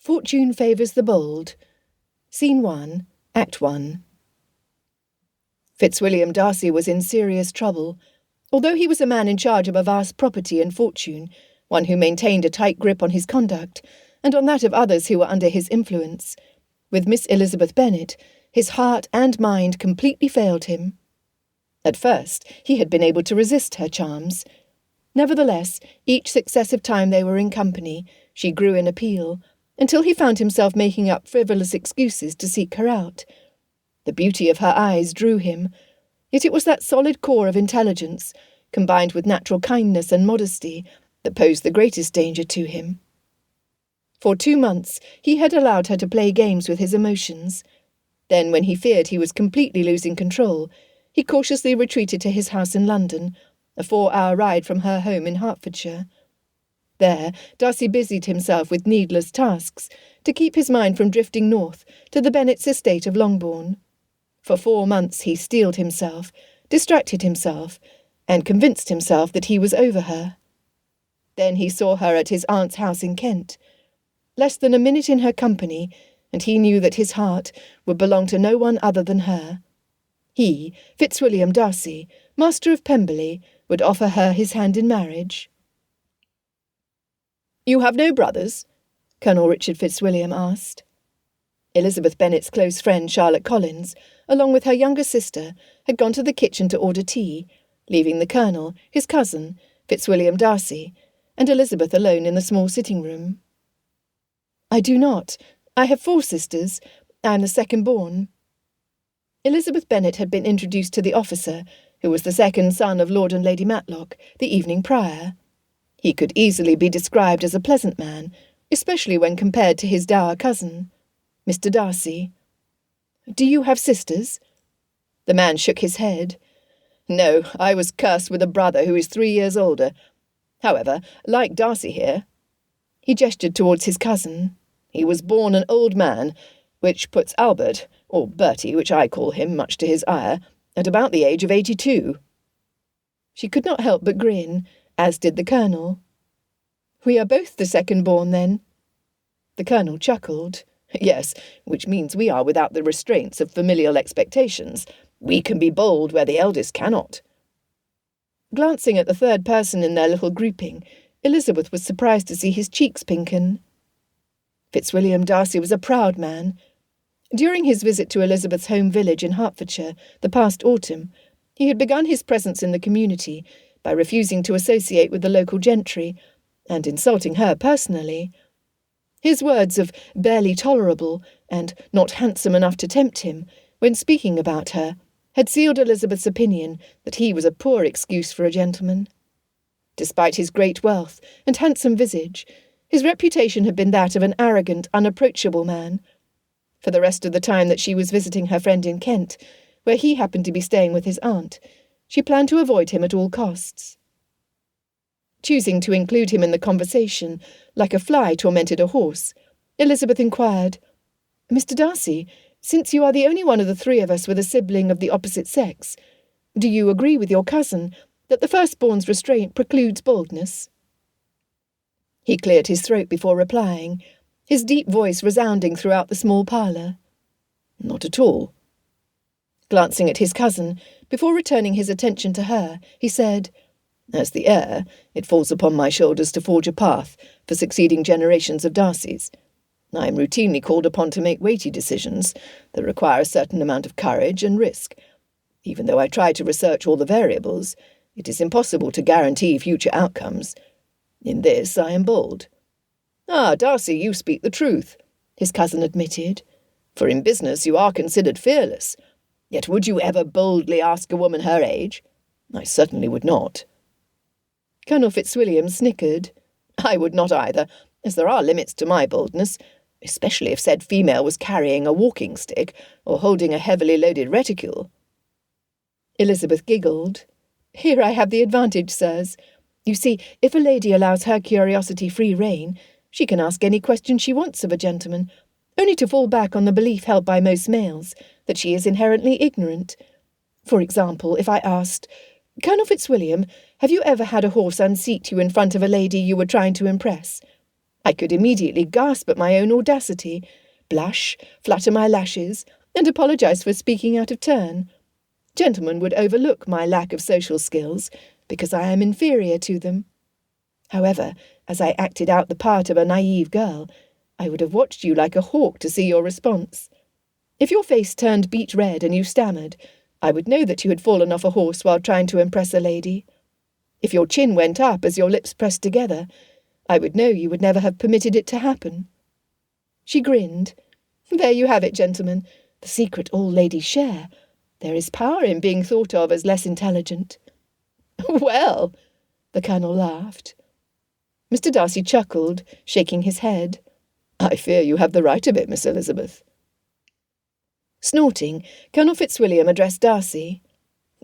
Fortune Favours the Bold. Scene 1, Act 1. Fitzwilliam Darcy was in serious trouble. Although he was a man in charge of a vast property and fortune, one who maintained a tight grip on his conduct, and on that of others who were under his influence, with Miss Elizabeth Bennet, his heart and mind completely failed him. At first, he had been able to resist her charms. Nevertheless, each successive time they were in company, she grew in appeal, until he found himself making up frivolous excuses to seek her out. The beauty of her eyes drew him, yet it was that solid core of intelligence, combined with natural kindness and modesty, that posed the greatest danger to him. For 2 months he had allowed her to play games with his emotions. Then, when he feared he was completely losing control, he cautiously retreated to his house in London, a 4-hour ride from her home in Hertfordshire. There, Darcy busied himself with needless tasks to keep his mind from drifting north to the Bennets' estate of Longbourn. For 4 months he steeled himself, distracted himself, and convinced himself that he was over her. Then he saw her at his aunt's house in Kent. Less than a minute in her company, and he knew that his heart would belong to no one other than her. He, Fitzwilliam Darcy, Master of Pemberley, would offer her his hand in marriage. "You have no brothers?" Colonel Richard Fitzwilliam asked. Elizabeth Bennet's close friend Charlotte Collins, along with her younger sister, had gone to the kitchen to order tea, leaving the Colonel, his cousin, Fitzwilliam Darcy, and Elizabeth alone in the small sitting-room. "I do not. I have 4 sisters. I am the second-born." Elizabeth Bennet had been introduced to the officer, who was the second son of Lord and Lady Matlock, the evening prior. He could easily be described as a pleasant man, especially when compared to his dour cousin, Mr. Darcy. "Do you have sisters?" The man shook his head. "No, I was cursed with a brother who is 3 years older. However, like Darcy here," he gestured towards his cousin, "he was born an old man, which puts Albert, or Bertie, which I call him, much to his ire, at about the age of 82. She could not help but grin, as did the Colonel. "We are both the second-born, then?" The Colonel chuckled. "Yes, which means we are without the restraints of familial expectations. We can be bold where the eldest cannot." Glancing at the third person in their little grouping, Elizabeth was surprised to see his cheeks pinken. Fitzwilliam Darcy was a proud man. During his visit to Elizabeth's home village in Hertfordshire the past autumn, he had begun his presence in the community by refusing to associate with the local gentry, and insulting her personally. His words of barely tolerable and not handsome enough to tempt him, when speaking about her, had sealed Elizabeth's opinion that he was a poor excuse for a gentleman. Despite his great wealth and handsome visage, his reputation had been that of an arrogant, unapproachable man. For the rest of the time that she was visiting her friend in Kent, where he happened to be staying with his aunt, she planned to avoid him at all costs. Choosing to include him in the conversation, like a fly tormented a horse, Elizabeth inquired, "Mr. Darcy, since you are the only one of the 3 of us with a sibling of the opposite sex, do you agree with your cousin that the firstborn's restraint precludes boldness?" He cleared his throat before replying, his deep voice resounding throughout the small parlour. "Not at all." Glancing at his cousin, before returning his attention to her, he said, "As the heir, it falls upon my shoulders to forge a path for succeeding generations of Darcys. I am routinely called upon to make weighty decisions that require a certain amount of courage and risk. Even though I try to research all the variables, it is impossible to guarantee future outcomes. In this I am bold." "Ah, Darcy, you speak the truth," his cousin admitted. "For in business you are considered fearless. Yet would you ever boldly ask a woman her age? I certainly would not." Colonel Fitzwilliam snickered. "I would not either, as there are limits to my boldness, especially if said female was carrying a walking stick or holding a heavily loaded reticule." Elizabeth giggled. "Here I have the advantage, sirs. You see, if a lady allows her curiosity free rein, she can ask any question she wants of a gentleman, only to fall back on the belief held by most males, that she is inherently ignorant. For example, if I asked, 'Colonel Fitzwilliam, have you ever had a horse unseat you in front of a lady you were trying to impress?' I could immediately gasp at my own audacity, blush, flutter my lashes, and apologise for speaking out of turn. Gentlemen would overlook my lack of social skills, because I am inferior to them. However, as I acted out the part of a naive girl, I would have watched you like a hawk to see your response. If your face turned beet red and you stammered, I would know that you had fallen off a horse while trying to impress a lady. If your chin went up as your lips pressed together, I would know you would never have permitted it to happen. She grinned. There you have it, gentlemen, the secret all ladies share. There is power in being thought of as less intelligent. Well, the Colonel laughed. Mr. Darcy chuckled, shaking his head. I fear you have the right of it, Miss Elizabeth. Snorting, Colonel Fitzwilliam addressed Darcy.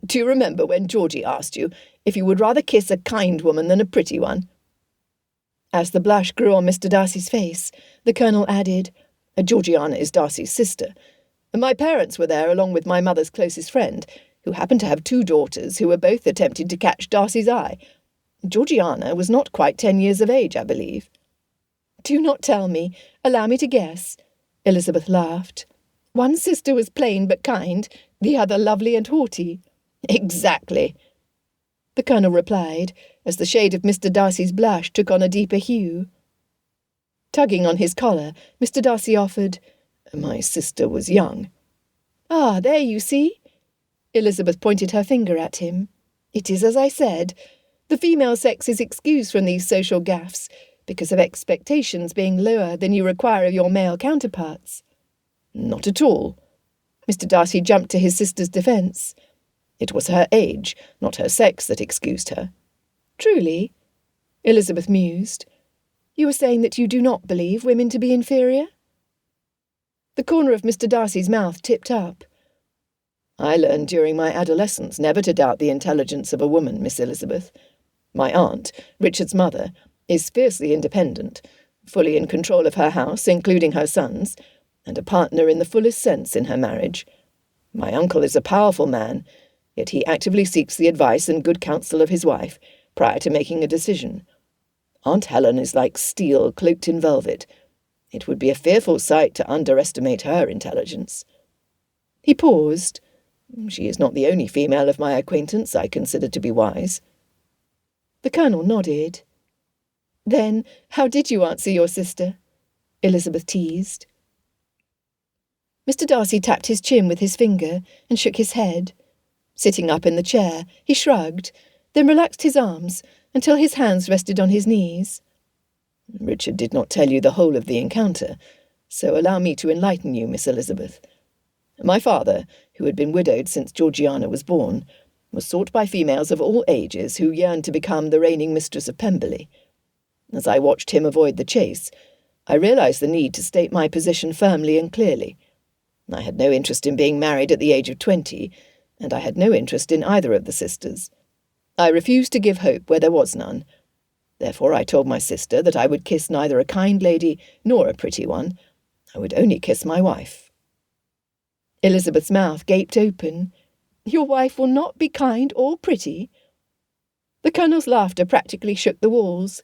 Do you remember when Georgie asked you if you would rather kiss a kind woman than a pretty one? As the blush grew on Mr. Darcy's face, the Colonel added, Georgiana is Darcy's sister. My parents were there along with my mother's closest friend, who happened to have 2 daughters who were both attempting to catch Darcy's eye. Georgiana was not quite 10 years of age, I believe. Do not tell me. Allow me to guess. Elizabeth laughed. One sister was plain but kind, the other lovely and haughty. Exactly, the Colonel replied, as the shade of Mr. Darcy's blush took on a deeper hue. Tugging on his collar, Mr. Darcy offered, My sister was young. Ah, there you see. Elizabeth pointed her finger at him. It is as I said. The female sex is excused from these social gaffes because of expectations being lower than you require of your male counterparts. Not at all. Mr. Darcy jumped to his sister's defence. It was her age, not her sex, that excused her. Truly? Elizabeth mused. You were saying that you do not believe women to be inferior? The corner of Mr. Darcy's mouth tipped up. I learned during my adolescence never to doubt the intelligence of a woman, Miss Elizabeth. My aunt, Richard's mother, is fiercely independent, fully in control of her house, including her sons, and a partner in the fullest sense in her marriage. My uncle is a powerful man, yet he actively seeks the advice and good counsel of his wife prior to making a decision. Aunt Helen is like steel cloaked in velvet. It would be a fearful sight to underestimate her intelligence. He paused. She is not the only female of my acquaintance I consider to be wise. The Colonel nodded. Then, how did you answer your sister? Elizabeth teased. Mr. Darcy tapped his chin with his finger and shook his head. Sitting up in the chair, he shrugged, then relaxed his arms until his hands rested on his knees. Richard did not tell you the whole of the encounter, so allow me to enlighten you, Miss Elizabeth. My father, who had been widowed since Georgiana was born, was sought by females of all ages who yearned to become the reigning mistress of Pemberley. As I watched him avoid the chase, I realised the need to state my position firmly and clearly. I had no interest in being married at the age of 20, and I had no interest in either of the sisters. I refused to give hope where there was none. Therefore I told my sister that I would kiss neither a kind lady nor a pretty one. I would only kiss my wife. Elizabeth's mouth gaped open. Your wife will not be kind or pretty? The Colonel's laughter practically shook the walls.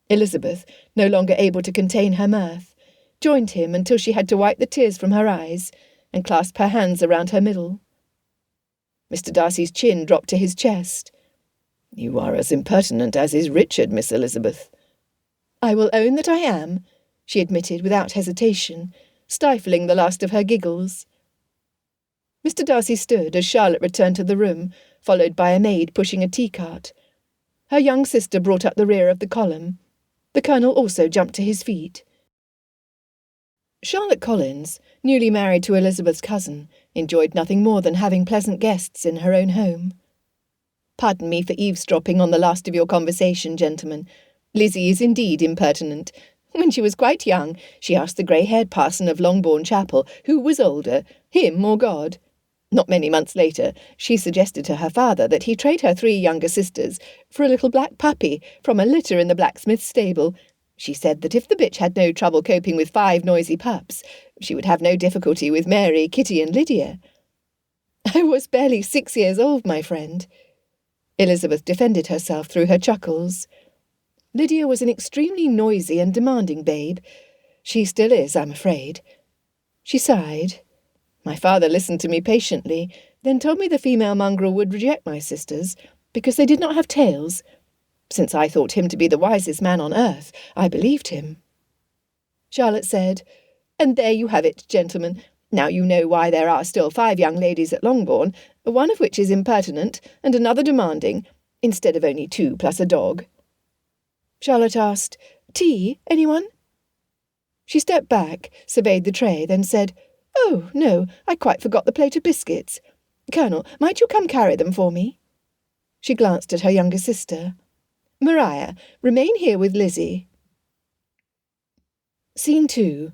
Elizabeth, no longer able to contain her mirth, joined him until she had to wipe the tears from her eyes and clasp her hands around her middle. Mr. Darcy's chin dropped to his chest. You are as impertinent as is Richard, Miss Elizabeth. I will own that I am, she admitted without hesitation, stifling the last of her giggles. Mr. Darcy stood as Charlotte returned to the room, followed by a maid pushing a tea-cart. Her young sister brought up the rear of the column. The Colonel also jumped to his feet. Charlotte Collins, newly married to Elizabeth's cousin, enjoyed nothing more than having pleasant guests in her own home. Pardon me for eavesdropping on the last of your conversation, gentlemen. Lizzie is indeed impertinent. When she was quite young, she asked the grey-haired parson of Longbourn Chapel who was older, him or God. Not many months later, she suggested to her father that he trade her 3 younger sisters for a little black puppy from a litter in the blacksmith's stable. She said that if the bitch had no trouble coping with 5 noisy pups, she would have no difficulty with Mary, Kitty, and Lydia. I was barely 6 years old, my friend. Elizabeth defended herself through her chuckles. Lydia was an extremely noisy and demanding babe. She still is, I'm afraid. She sighed. My father listened to me patiently, then told me the female mongrel would reject my sisters because they did not have tails. Since I thought him to be the wisest man on earth, I believed him. Charlotte said, "And there you have it, gentlemen. Now you know why there are still 5 young ladies at Longbourn, one of which is impertinent and another demanding, instead of only 2 plus a dog." Charlotte asked, "Tea, anyone?" She stepped back, surveyed the tray, then said, "Oh, no, I quite forgot the plate of biscuits. Colonel, might you come carry them for me?" She glanced at her younger sister. "Maria, remain here with Lizzie." Scene 2.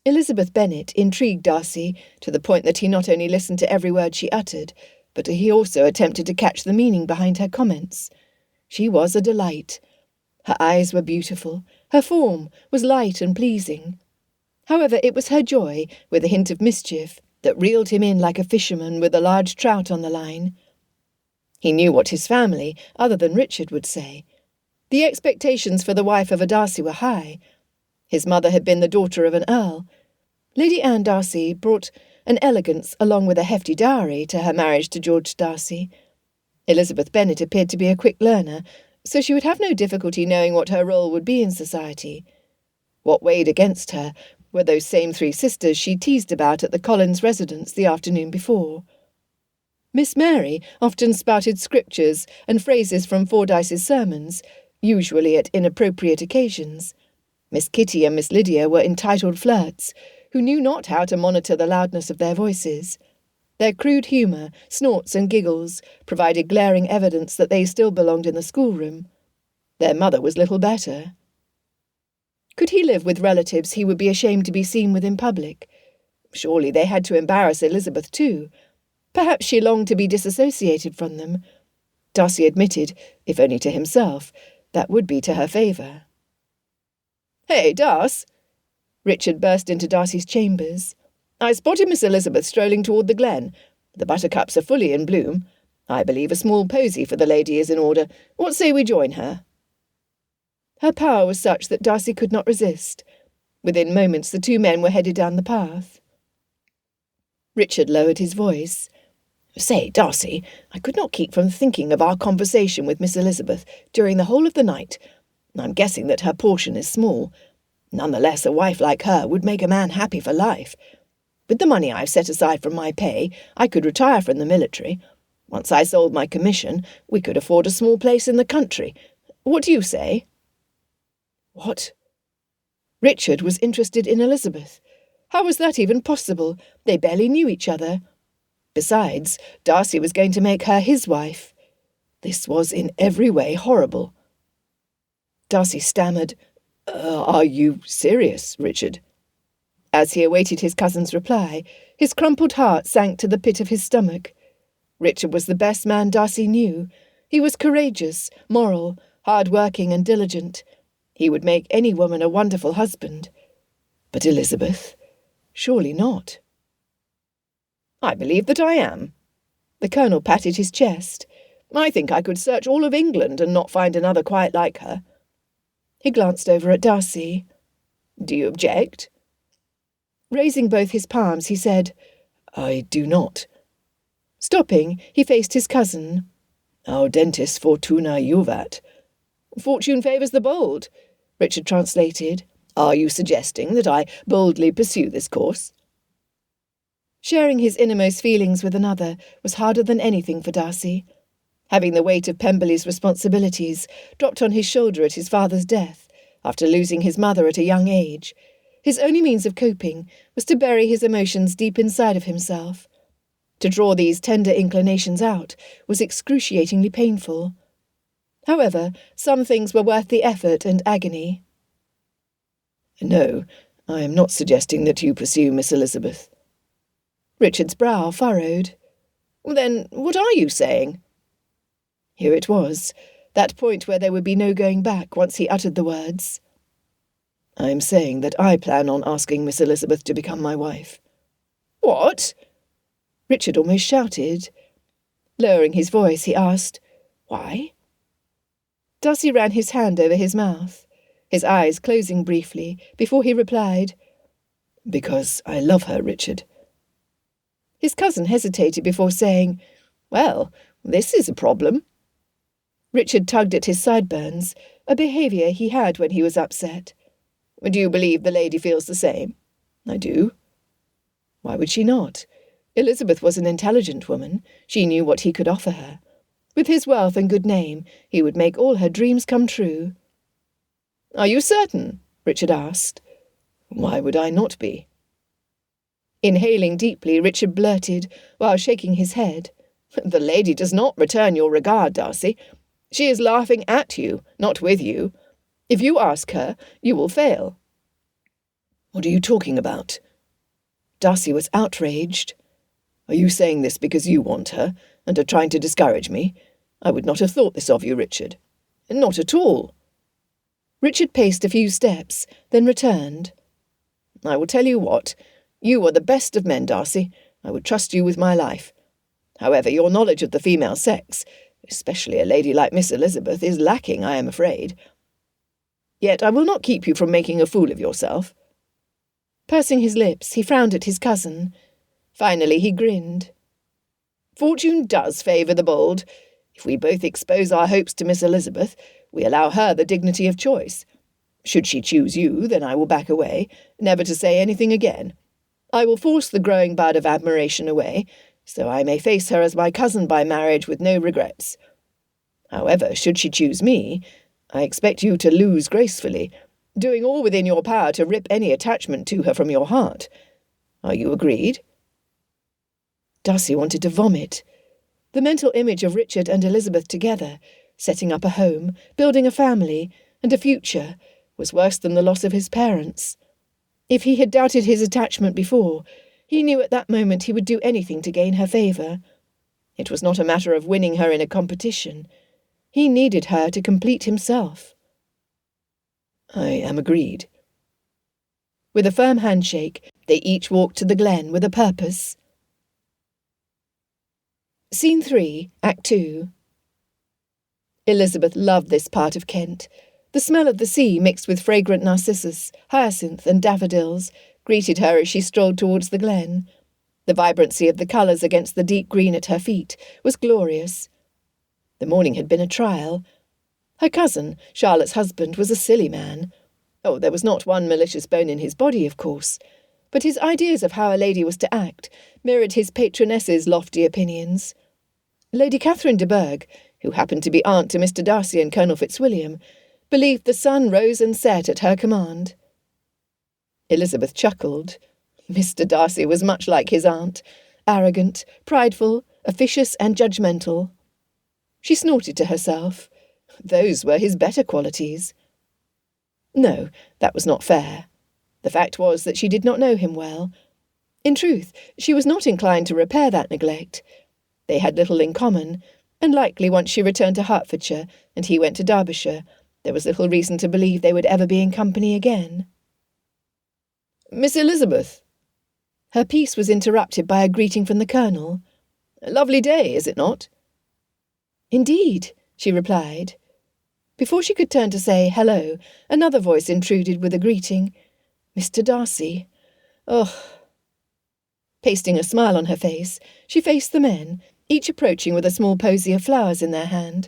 Elizabeth Bennet intrigued Darcy to the point that he not only listened to every word she uttered, but he also attempted to catch the meaning behind her comments. She was a delight. Her eyes were beautiful, her form was light and pleasing. However, it was her joy, with a hint of mischief, that reeled him in like a fisherman with a large trout on the line. He knew what his family, other than Richard, would say. The expectations for the wife of a Darcy were high. His mother had been the daughter of an earl. Lady Anne Darcy brought an elegance along with a hefty dowry to her marriage to George Darcy. Elizabeth Bennet appeared to be a quick learner, so she would have no difficulty knowing what her role would be in society. What weighed against her were those same 3 sisters she teased about at the Collins residence the afternoon before. Miss Mary often spouted scriptures and phrases from Fordyce's sermons, usually at inappropriate occasions. Miss Kitty and Miss Lydia were entitled flirts, who knew not how to monitor the loudness of their voices. Their crude humour, snorts and giggles provided glaring evidence that they still belonged in the schoolroom. Their mother was little better. Could he live with relatives he would be ashamed to be seen with in public? Surely they had to embarrass Elizabeth too. Perhaps she longed to be disassociated from them. Darcy admitted, if only to himself, that would be to her favour. "Hey, Darcy!" Richard burst into Darcy's chambers. "I spotted Miss Elizabeth strolling toward the glen. The buttercups are fully in bloom. I believe a small posy for the lady is in order. What say we join her?" Her power was such that Darcy could not resist. Within moments the 2 men were headed down the path. Richard lowered his voice. "Say, Darcy, I could not keep from thinking of our conversation with Miss Elizabeth during the whole of the night. I'm guessing that her portion is small. Nonetheless, a wife like her would make a man happy for life. With the money I've set aside from my pay, I could retire from the military. Once I sold my commission, we could afford a small place in the country. What do you say?" "What?" Richard was interested in Elizabeth. How was that even possible? They barely knew each other. Besides, Darcy was going to make her his wife. This was in every way horrible. Darcy stammered, "Are you serious, Richard?" As he awaited his cousin's reply, his crumpled heart sank to the pit of his stomach. Richard was the best man Darcy knew. He was courageous, moral, hard-working and diligent. He would make any woman a wonderful husband. But Elizabeth? Surely not. "I believe that I am." The Colonel patted his chest. "I think I could search all of England and not find another quite like her." He glanced over at Darcy. "Do you object?" Raising both his palms, he said, "I do not." Stopping, he faced his cousin. "Audentis fortuna juvat." "Fortune favours the bold," Richard translated. "Are you suggesting that I boldly pursue this course?" Sharing his innermost feelings with another was harder than anything for Darcy. Having the weight of Pemberley's responsibilities dropped on his shoulder at his father's death, after losing his mother at a young age, his only means of coping was to bury his emotions deep inside of himself. To draw these tender inclinations out was excruciatingly painful. However, some things were worth the effort and agony. "No, I am not suggesting that you pursue Miss Elizabeth." Richard's brow furrowed. "Then what are you saying?" Here it was, that point where there would be no going back once he uttered the words. "I am saying that I plan on asking Miss Elizabeth to become my wife." "What?" Richard almost shouted. Lowering his voice, he asked, "Why?" Darcy ran his hand over his mouth, his eyes closing briefly before he replied, "Because I love her, Richard." His cousin hesitated before saying, "Well, this is a problem." Richard tugged at his sideburns, a behaviour he had when he was upset. "Do you believe the lady feels the same?" "I do." Why would she not? Elizabeth was an intelligent woman. She knew what he could offer her. With his wealth and good name, he would make all her dreams come true. "Are you certain?" Richard asked. "Why would I not be?" Inhaling deeply, Richard blurted, while shaking his head, "The lady does not return your regard, Darcy. She is laughing at you, not with you. If you ask her, you will fail." "What are you talking about?" Darcy was outraged. "Are you saying this because you want her, and are trying to discourage me? I would not have thought this of you, Richard. Not at all." Richard paced a few steps, then returned. "I will tell you what. You are the best of men, Darcy. I would trust you with my life. However, your knowledge of the female sex, especially a lady like Miss Elizabeth, is lacking, I am afraid. Yet I will not keep you from making a fool of yourself." Pursing his lips, he frowned at his cousin. Finally he grinned. "Fortune does favour the bold. If we both expose our hopes to Miss Elizabeth, we allow her the dignity of choice. Should she choose you, then I will back away, never to say anything again. I will force the growing bud of admiration away, so I may face her as my cousin by marriage with no regrets. However, should she choose me, I expect you to lose gracefully, doing all within your power to rip any attachment to her from your heart. Are you agreed?" Darcy wanted to vomit. The mental image of Richard and Elizabeth together, setting up a home, building a family, and a future, was worse than the loss of his parents. If he had doubted his attachment before, he knew at that moment he would do anything to gain her favour. It was not a matter of winning her in a competition. He needed her to complete himself. "I am agreed." With a firm handshake, they each walked to the glen with a purpose. Scene 3, Act 2. Elizabeth loved this part of Kent. The smell of the sea mixed with fragrant narcissus, hyacinth and daffodils greeted her as she strolled towards the glen. The vibrancy of the colours against the deep green at her feet was glorious. The morning had been a trial. Her cousin, Charlotte's husband, was a silly man. Oh, there was not one malicious bone in his body, of course, but his ideas of how a lady was to act mirrored his patroness's lofty opinions. Lady Catherine de Bourgh, who happened to be aunt to Mr. Darcy and Colonel Fitzwilliam, believed the sun rose and set at her command. Elizabeth chuckled. Mr. Darcy was much like his aunt, arrogant, prideful, officious and judgmental. She snorted to herself. Those were his better qualities. No, that was not fair. The fact was that she did not know him well. In truth, she was not inclined to repair that neglect. They had little in common, and likely once she returned to Hertfordshire and he went to Derbyshire, there was little reason to believe they would ever be in company again. "Miss Elizabeth." Her piece was interrupted by a greeting from the Colonel. "A lovely day, is it not?" "Indeed," she replied. Before she could turn to say hello, another voice intruded with a greeting. "Mr. Darcy. Ugh." Pasting a smile on her face, she faced the men, each approaching with a small posy of flowers in their hand.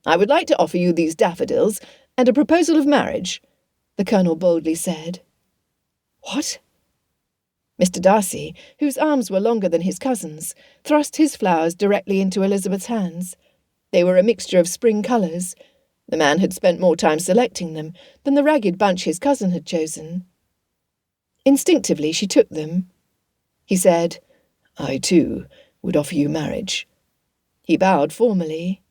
"I would like to offer you these daffodils and a proposal of marriage," the Colonel boldly said. "What?" Mr. Darcy, whose arms were longer than his cousin's, thrust his flowers directly into Elizabeth's hands. They were a mixture of spring colours. The man had spent more time selecting them than the ragged bunch his cousin had chosen. Instinctively she took them. He said, "I, too, would offer you marriage." He bowed formally.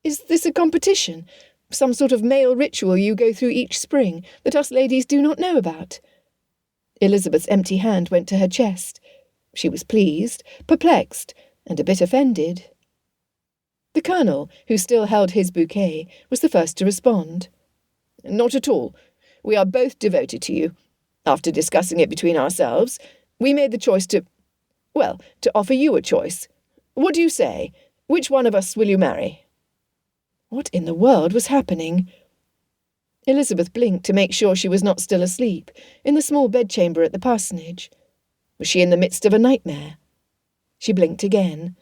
"Is this a competition? Some sort of male ritual you go through each spring that us ladies do not know about?" Elizabeth's empty hand went to her chest. She was pleased, perplexed, and a bit offended. The Colonel, who still held his bouquet, was the first to respond. "Not at all. We are both devoted to you. After discussing it between ourselves, we made the choice to offer you a choice. What do you say? Which one of us will you marry?" What in the world was happening? Elizabeth blinked to make sure she was not still asleep, in the small bedchamber at the parsonage. Was she in the midst of a nightmare? She blinked again.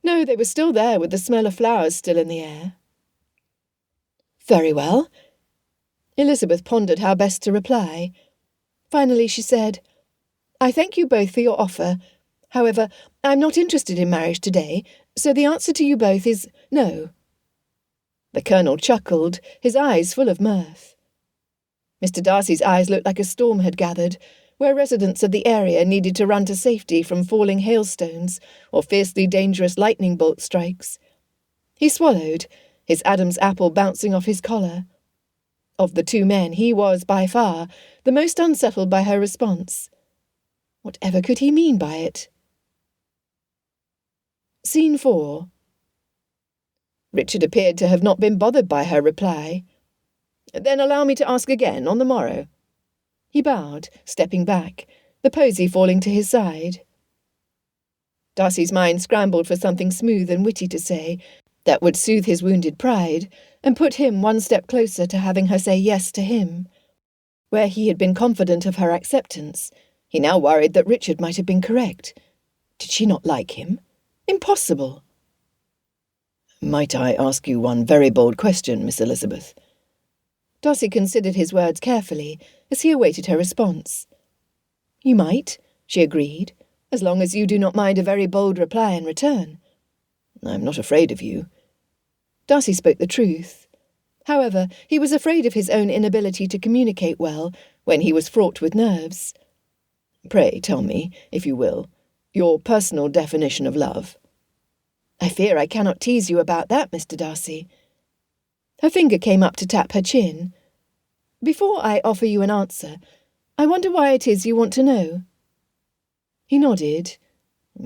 No, they were still there, with the smell of flowers still in the air. Very well. Elizabeth pondered how best to reply. Finally she said, I thank you both for your offer. However, I'm not interested in marriage today, so the answer to you both is no. The Colonel chuckled, his eyes full of mirth. Mr. Darcy's eyes looked like a storm had gathered, where residents of the area needed to run to safety from falling hailstones or fiercely dangerous lightning bolt strikes. He swallowed, his Adam's apple bouncing off his collar. Of the two men, he was, by far, the most unsettled by her response. Whatever could he mean by it? Scene 4. Richard appeared to have not been bothered by her reply. Then allow me to ask again on the morrow. He bowed, stepping back, the posy falling to his side. Darcy's mind scrambled for something smooth and witty to say that would soothe his wounded pride and put him one step closer to having her say yes to him. Where he had been confident of her acceptance, he now worried that Richard might have been correct. Did she not like him? Impossible. Might I ask you one very bold question, Miss Elizabeth? Darcy considered his words carefully as he awaited her response. You might, she agreed, as long as you do not mind a very bold reply in return. I'm not afraid of you. Darcy spoke the truth. However, he was afraid of his own inability to communicate well when he was fraught with nerves. Pray tell me, if you will, your personal definition of love. I fear I cannot tease you about that, Mr. Darcy. Her finger came up to tap her chin. Before I offer you an answer, I wonder why it is you want to know. He nodded.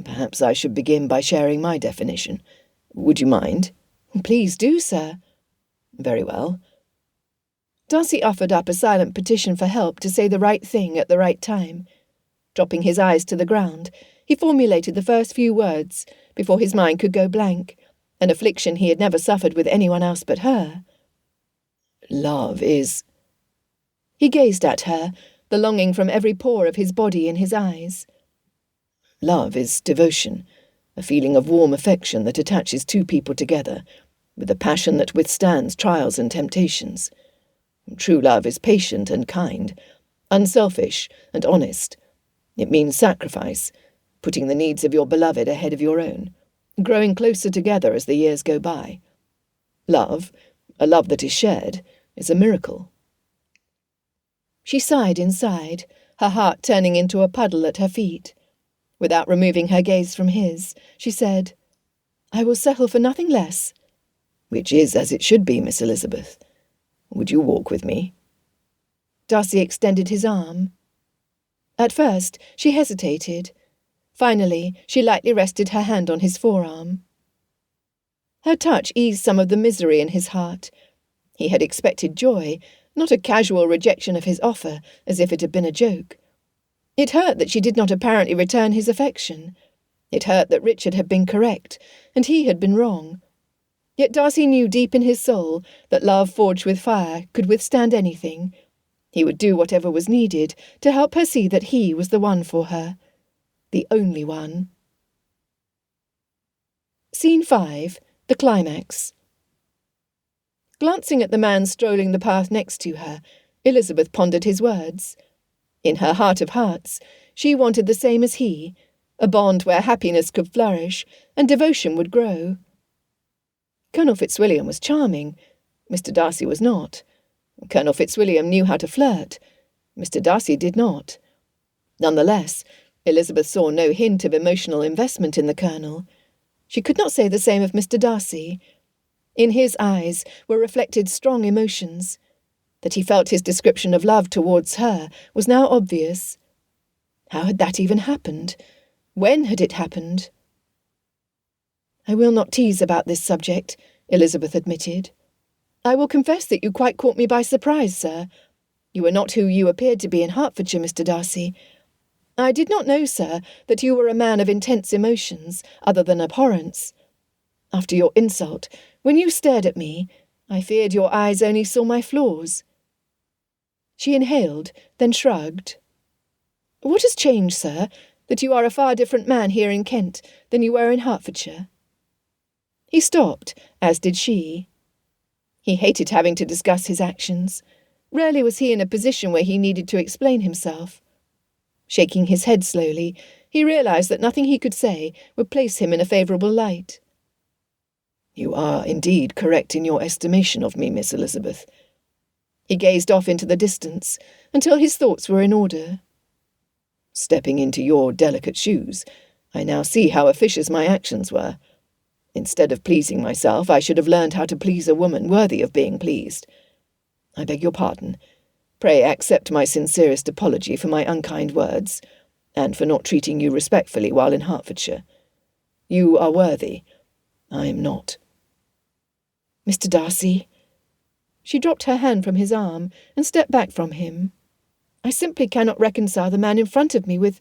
Perhaps I should begin by sharing my definition. Would you mind? Please do, sir. Very well. Darcy offered up a silent petition for help to say the right thing at the right time. Dropping his eyes to the ground, he formulated the first few words before his mind could go blank, an affliction he had never suffered with anyone else but her. Love is... He gazed at her, the longing from every pore of his body in his eyes. Love is devotion, a feeling of warm affection that attaches two people together, with a passion that withstands trials and temptations. True love is patient and kind, unselfish and honest. It means sacrifice, putting the needs of your beloved ahead of your own, growing closer together as the years go by. Love, a love that is shared, is a miracle. She sighed inside, her heart turning into a puddle at her feet. Without removing her gaze from his, she said, I will settle for nothing less. Which is as it should be, Miss Elizabeth. Would you walk with me? Darcy extended his arm. At first, she hesitated. Finally, she lightly rested her hand on his forearm. Her touch eased some of the misery in his heart. He had expected joy, not a casual rejection of his offer, as if it had been a joke. It hurt that she did not apparently return his affection. It hurt that Richard had been correct, and he had been wrong. Yet Darcy knew deep in his soul that love forged with fire could withstand anything. He would do whatever was needed to help her see that he was the one for her. The only one. Scene 5. The climax. Glancing at the man strolling the path next to her, Elizabeth pondered his words. In her heart of hearts, she wanted the same as he, a bond where happiness could flourish and devotion would grow. Colonel Fitzwilliam was charming. Mr. Darcy was not. Colonel Fitzwilliam knew how to flirt. Mr. Darcy did not. Nonetheless, Elizabeth saw no hint of emotional investment in the Colonel. She could not say the same of Mr. Darcy. In his eyes were reflected strong emotions. That he felt his description of love towards her was now obvious. How had that even happened? When had it happened? I will not tease about this subject, Elizabeth admitted. I will confess that you quite caught me by surprise, sir. You were not who you appeared to be in Hertfordshire, Mr. Darcy. I did not know, sir, that you were a man of intense emotions, other than abhorrence. After your insult, when you stared at me, I feared your eyes only saw my flaws." She inhaled, then shrugged. "What has changed, sir, that you are a far different man here in Kent than you were in Hertfordshire?" He stopped, as did she. He hated having to discuss his actions. Rarely was he in a position where he needed to explain himself. Shaking his head slowly, he realized that nothing he could say would place him in a favourable light. "You are indeed correct in your estimation of me, Miss Elizabeth." He gazed off into the distance, until his thoughts were in order. "Stepping into your delicate shoes, I now see how officious my actions were. Instead of pleasing myself, I should have learned how to please a woman worthy of being pleased. I beg your pardon. Pray accept my sincerest apology for my unkind words, and for not treating you respectfully while in Hertfordshire. You are worthy. I am not." "Mr. Darcy." She dropped her hand from his arm and stepped back from him. "I simply cannot reconcile the man in front of me with...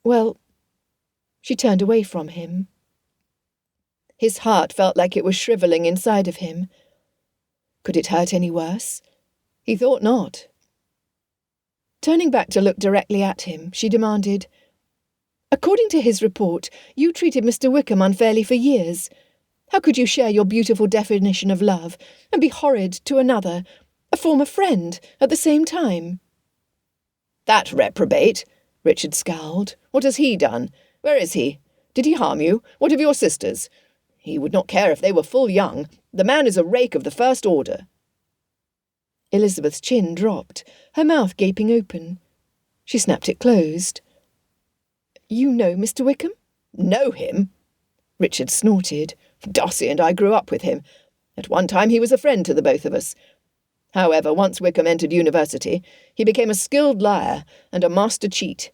well..." She turned away from him. His heart felt like it was shrivelling inside of him. Could it hurt any worse? He thought not. Turning back to look directly at him, she demanded, "According to his report, you treated Mr. Wickham unfairly for years. How could you share your beautiful definition of love and be horrid to another, a former friend, at the same time?" "That reprobate," Richard scowled. "What has he done? Where is he? Did he harm you? What of your sisters? He would not care if they were full young. The man is a rake of the first order." Elizabeth's chin dropped, her mouth gaping open. She snapped it closed. "You know Mr. Wickham?" "Know him?" Richard snorted. "Darcy and I grew up with him. At one time he was a friend to the both of us. However, once Wickham entered university, he became a skilled liar and a master cheat.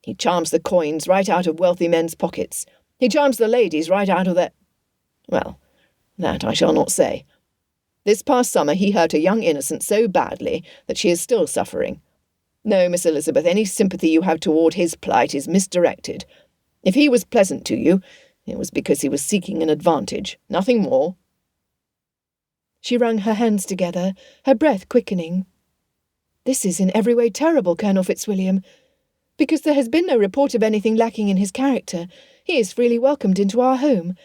He charms the coins right out of wealthy men's pockets. He charms the ladies right out of their... well, that I shall not say. This past summer he hurt a young innocent so badly that she is still suffering. No, Miss Elizabeth, any sympathy you have toward his plight is misdirected. If he was pleasant to you, it was because he was seeking an advantage, nothing more." She wrung her hands together, her breath quickening. "This is in every way terrible, Colonel Fitzwilliam. Because there has been no report of anything lacking in his character, he is freely welcomed into our home.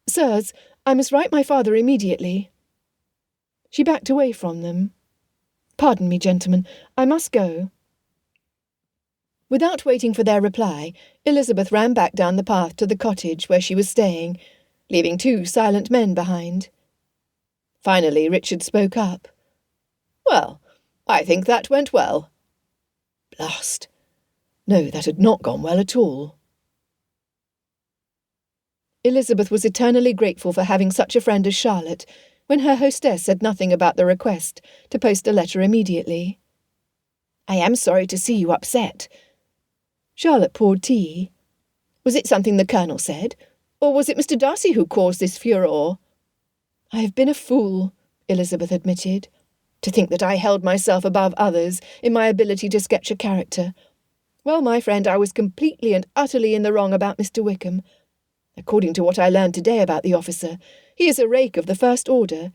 Sirs, I must write my father immediately." She backed away from them. "Pardon me, gentlemen, I must go." Without waiting for their reply, Elizabeth ran back down the path to the cottage where she was staying, leaving 2 silent men behind. Finally, Richard spoke up. "Well, I think that went well." Blast! No, that had not gone well at all. Elizabeth was eternally grateful for having such a friend as Charlotte, when her hostess said nothing about the request to post a letter immediately. "I am sorry to see you upset." Charlotte poured tea. "Was it something the Colonel said, or was it Mr. Darcy who caused this furore?" "I have been a fool," Elizabeth admitted, "to think that I held myself above others in my ability to sketch a character. Well, my friend, I was completely and utterly in the wrong about Mr. Wickham. According to what I learned today about the officer, he is a rake of the first order.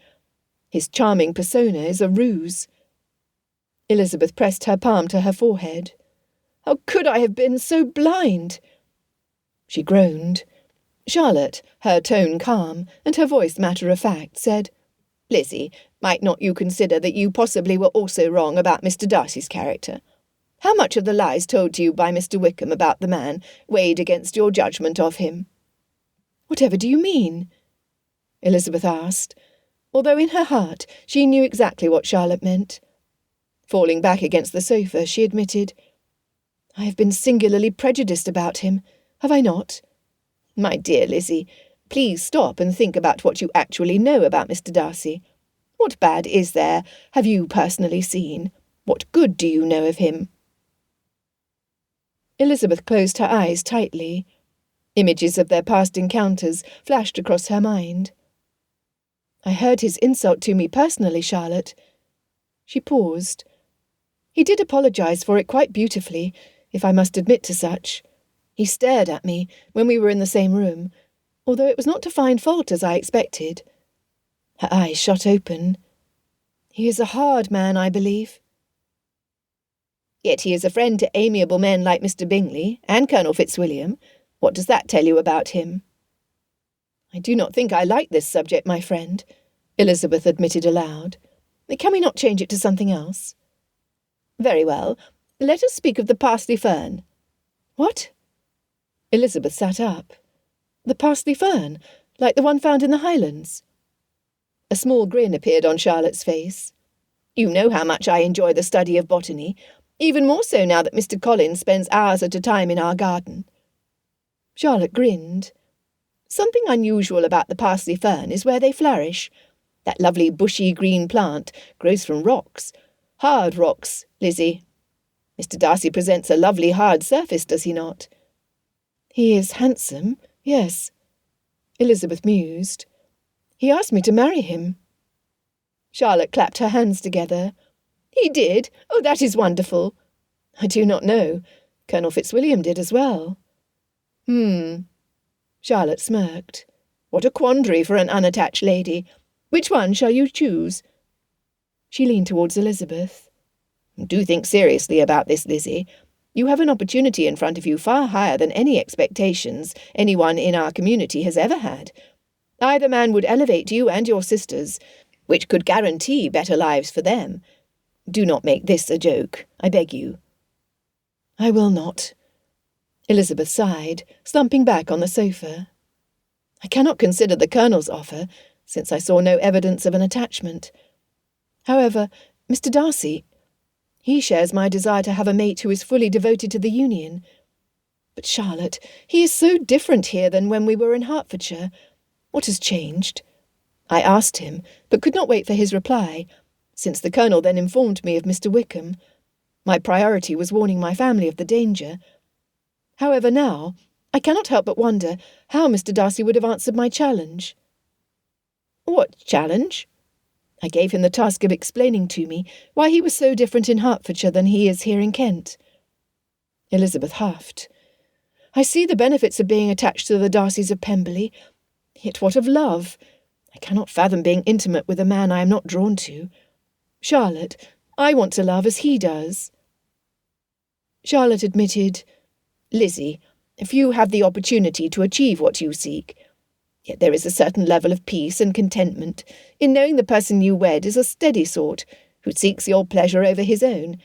His charming persona is a ruse." Elizabeth pressed her palm to her forehead. "How could I have been so blind?" She groaned. Charlotte, her tone calm and her voice matter-of-fact, said, "Lizzie, might not you consider that you possibly were also wrong about Mr. Darcy's character? How much of the lies told to you by Mr. Wickham about the man weighed against your judgment of him?" "Whatever do you mean?" Elizabeth asked, although in her heart she knew exactly what Charlotte meant. Falling back against the sofa, she admitted, "I have been singularly prejudiced about him, have I not?" "My dear Lizzie, please stop and think about what you actually know about Mr. Darcy. What bad is there have you personally seen? What good do you know of him?" Elizabeth closed her eyes tightly. Images of their past encounters flashed across her mind. "I heard his insult to me personally, Charlotte." She paused. "He did apologize for it quite beautifully, if I must admit to such. He stared at me when we were in the same room, although it was not to find fault as I expected. Her eyes shot open. He is a hard man, I believe. Yet he is a friend to amiable men like Mr. Bingley and Colonel Fitzwilliam. What does that tell you about him? I do not think I like this subject, my friend, Elizabeth admitted aloud. Can we not change it to something else? Very well. Let us speak of the parsley fern. What? Elizabeth sat up. The parsley fern, like the one found in the Highlands. A small grin appeared on Charlotte's face. You know how much I enjoy the study of botany, even more so now that Mr. Collins spends hours at a time in our garden. Charlotte grinned. Something unusual about the parsley fern is where they flourish. That lovely bushy green plant grows from rocks. Hard rocks, Lizzie. Mr. Darcy presents a lovely hard surface, does he not? He is handsome, yes. Elizabeth mused. He asked me to marry him. Charlotte clapped her hands together. He did? Oh, that is wonderful. I do not know. Colonel Fitzwilliam did as well. Charlotte smirked. What a quandary for an unattached lady. Which one shall you choose? She leaned towards Elizabeth. Do think seriously about this, Lizzie. You have an opportunity in front of you far higher than any expectations anyone in our community has ever had. Either man would elevate you and your sisters, which could guarantee better lives for them. Do not make this a joke, I beg you. I will not. Elizabeth sighed, slumping back on the sofa. I cannot consider the Colonel's offer, since I saw no evidence of an attachment. However, Mr. Darcy, he shares my desire to have a mate who is fully devoted to the union. But Charlotte, he is so different here than when we were in Hertfordshire. What has changed? I asked him, but could not wait for his reply, since the Colonel then informed me of Mr. Wickham. My priority was warning my family of the danger. However, now, I cannot help but wonder how Mr. Darcy would have answered my challenge. What challenge? I gave him the task of explaining to me why he was so different in Hertfordshire than he is here in Kent. Elizabeth huffed. I see the benefits of being attached to the Darcys of Pemberley. Yet what of love? I cannot fathom being intimate with a man I am not drawn to. Charlotte, I want to love as he does. Charlotte admitted, Lizzie, if you have the opportunity to achieve what you seek, yet there is a certain level of peace and contentment in knowing the person you wed is a steady sort, who seeks your pleasure over his own.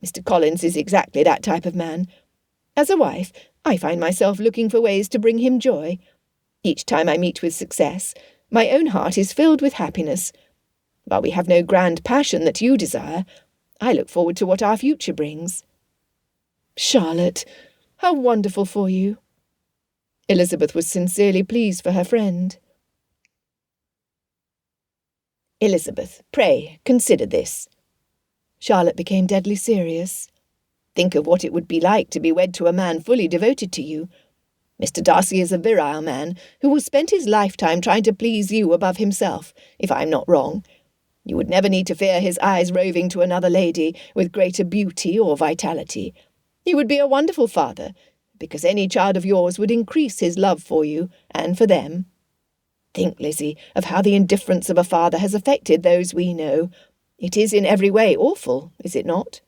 Mr. Collins is exactly that type of man. As a wife, I find myself looking for ways to bring him joy. Each time I meet with success, my own heart is filled with happiness. While we have no grand passion that you desire, I look forward to what our future brings. Charlotte, how wonderful for you. Elizabeth was sincerely pleased for her friend. Elizabeth, pray, consider this. Charlotte became deadly serious. Think of what it would be like to be wed to a man fully devoted to you. Mr. Darcy is a virile man who will spend his lifetime trying to please you above himself, if I am not wrong. You would never need to fear his eyes roving to another lady with greater beauty or vitality. He would be a wonderful father, because any child of yours would increase his love for you and for them. Think, Lizzie, of how the indifference of a father has affected those we know. It is in every way awful, is it not?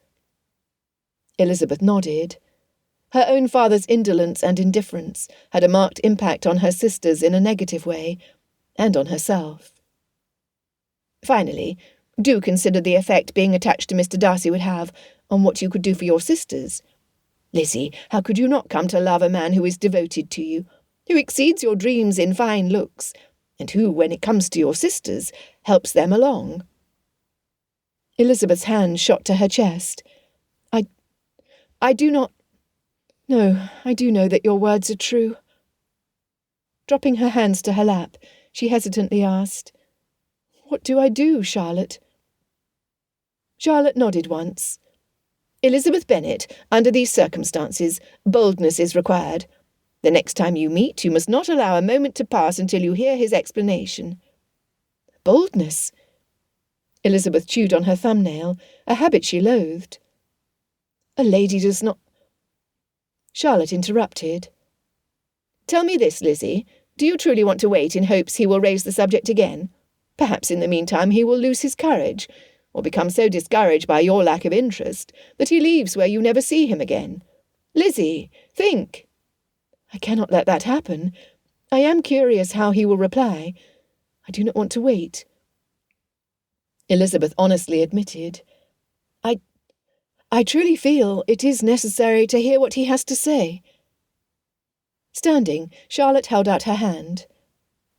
Elizabeth nodded. Her own father's indolence and indifference had a marked impact on her sisters in a negative way, and on herself. Finally, do consider the effect being attached to Mr. Darcy would have on what you could do for your sisters. Lizzie, how could you not come to love a man who is devoted to you, who exceeds your dreams in fine looks, and who, when it comes to your sisters, helps them along? Elizabeth's hand shot to her chest. I do not... No, I do know that your words are true. Dropping her hands to her lap, she hesitantly asked, What do I do, Charlotte? Charlotte nodded once. Elizabeth Bennet, under these circumstances, boldness is required. The next time you meet, you must not allow a moment to pass until you hear his explanation. Boldness? Elizabeth chewed on her thumbnail, a habit she loathed. A lady does not... Charlotte interrupted. Tell me this, Lizzie. Do you truly want to wait in hopes he will raise the subject again? Perhaps in the meantime he will lose his courage, or become so discouraged by your lack of interest that he leaves where you never see him again. Lizzie, think!" "I cannot let that happen. I am curious how he will reply. I do not want to wait." Elizabeth honestly admitted, I truly feel it is necessary to hear what he has to say." Standing, Charlotte held out her hand.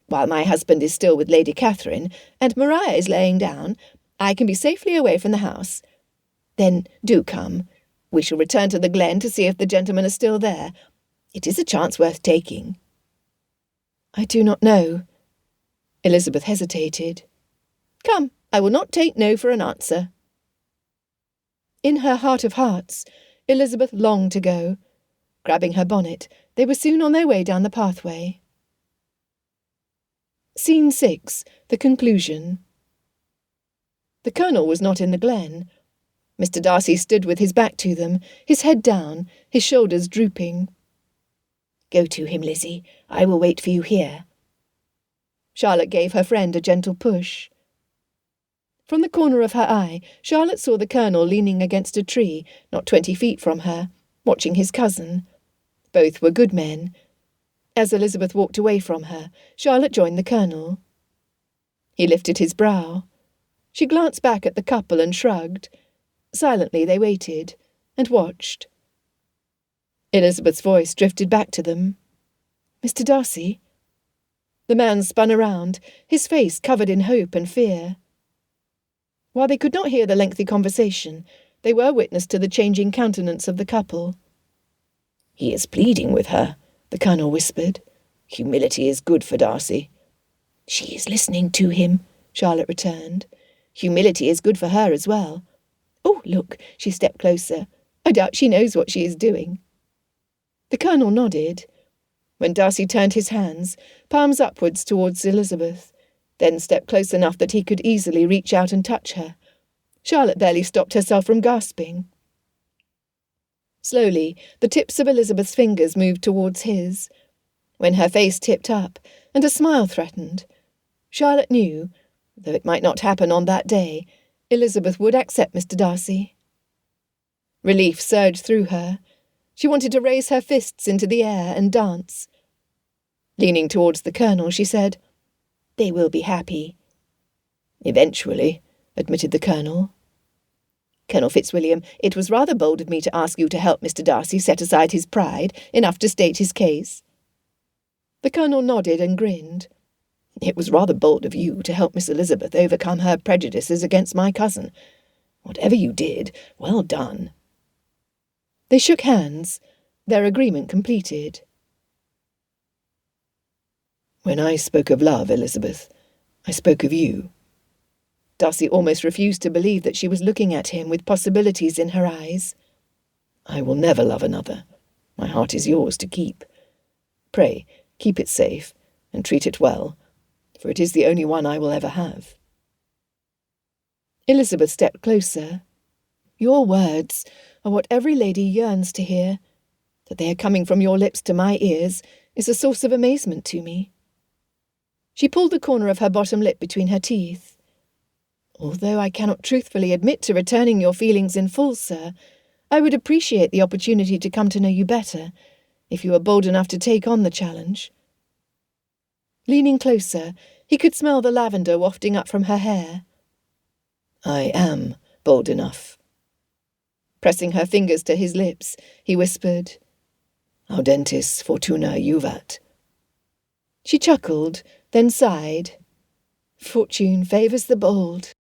"While my husband is still with Lady Catherine, and Maria is laying down, I can be safely away from the house. Then do come. We shall return to the glen to see if the gentlemen are still there. It is a chance worth taking." "I do not know." Elizabeth hesitated. "Come, I will not take no for an answer." In her heart of hearts, Elizabeth longed to go. Grabbing her bonnet, they were soon on their way down the pathway. Scene 6. The conclusion. The Colonel was not in the glen. Mr. Darcy stood with his back to them, his head down, his shoulders drooping. "Go to him, Lizzie. I will wait for you here." Charlotte gave her friend a gentle push. From the corner of her eye, Charlotte saw the Colonel leaning against a tree, not 20 feet from her, watching his cousin. Both were good men. As Elizabeth walked away from her, Charlotte joined the Colonel. He lifted his brow. She glanced back at the couple and shrugged. Silently they waited, and watched. Elizabeth's voice drifted back to them. "Mr. Darcy?" The man spun around, his face covered in hope and fear. While they could not hear the lengthy conversation, they were witness to the changing countenance of the couple. "He is pleading with her," the Colonel whispered. "Humility is good for Darcy." "She is listening to him," Charlotte returned. "Humility is good for her as well. Oh, look," she stepped closer. "I doubt she knows what she is doing." The Colonel nodded. When Darcy turned his hands, palms upwards towards Elizabeth, then stepped close enough that he could easily reach out and touch her, Charlotte barely stopped herself from gasping. Slowly, the tips of Elizabeth's fingers moved towards his. When her face tipped up, and a smile threatened, Charlotte knew, though it might not happen on that day, Elizabeth would accept Mr. Darcy. Relief surged through her. She wanted to raise her fists into the air and dance. Leaning towards the Colonel, she said, "They will be happy." "Eventually," admitted the Colonel. "Colonel Fitzwilliam, it was rather bold of me to ask you to help Mr. Darcy set aside his pride enough to state his case." The Colonel nodded and grinned. "It was rather bold of you to help Miss Elizabeth overcome her prejudices against my cousin. Whatever you did, well done." They shook hands, their agreement completed. "When I spoke of love, Elizabeth, I spoke of you." Darcy almost refused to believe that she was looking at him with possibilities in her eyes. "I will never love another. My heart is yours to keep. Pray, keep it safe, and treat it well, for it is the only one I will ever have." Elizabeth stepped closer. "Your words are what every lady yearns to hear. That they are coming from your lips to my ears is a source of amazement to me." She pulled the corner of her bottom lip between her teeth. "Although I cannot truthfully admit to returning your feelings in full, sir, I would appreciate the opportunity to come to know you better, if you were bold enough to take on the challenge." Leaning closer, he could smell the lavender wafting up from her hair. "I am bold enough." Pressing her fingers to his lips, he whispered, "Audentis fortuna juvat." She chuckled, then sighed. "Fortune favours the bold."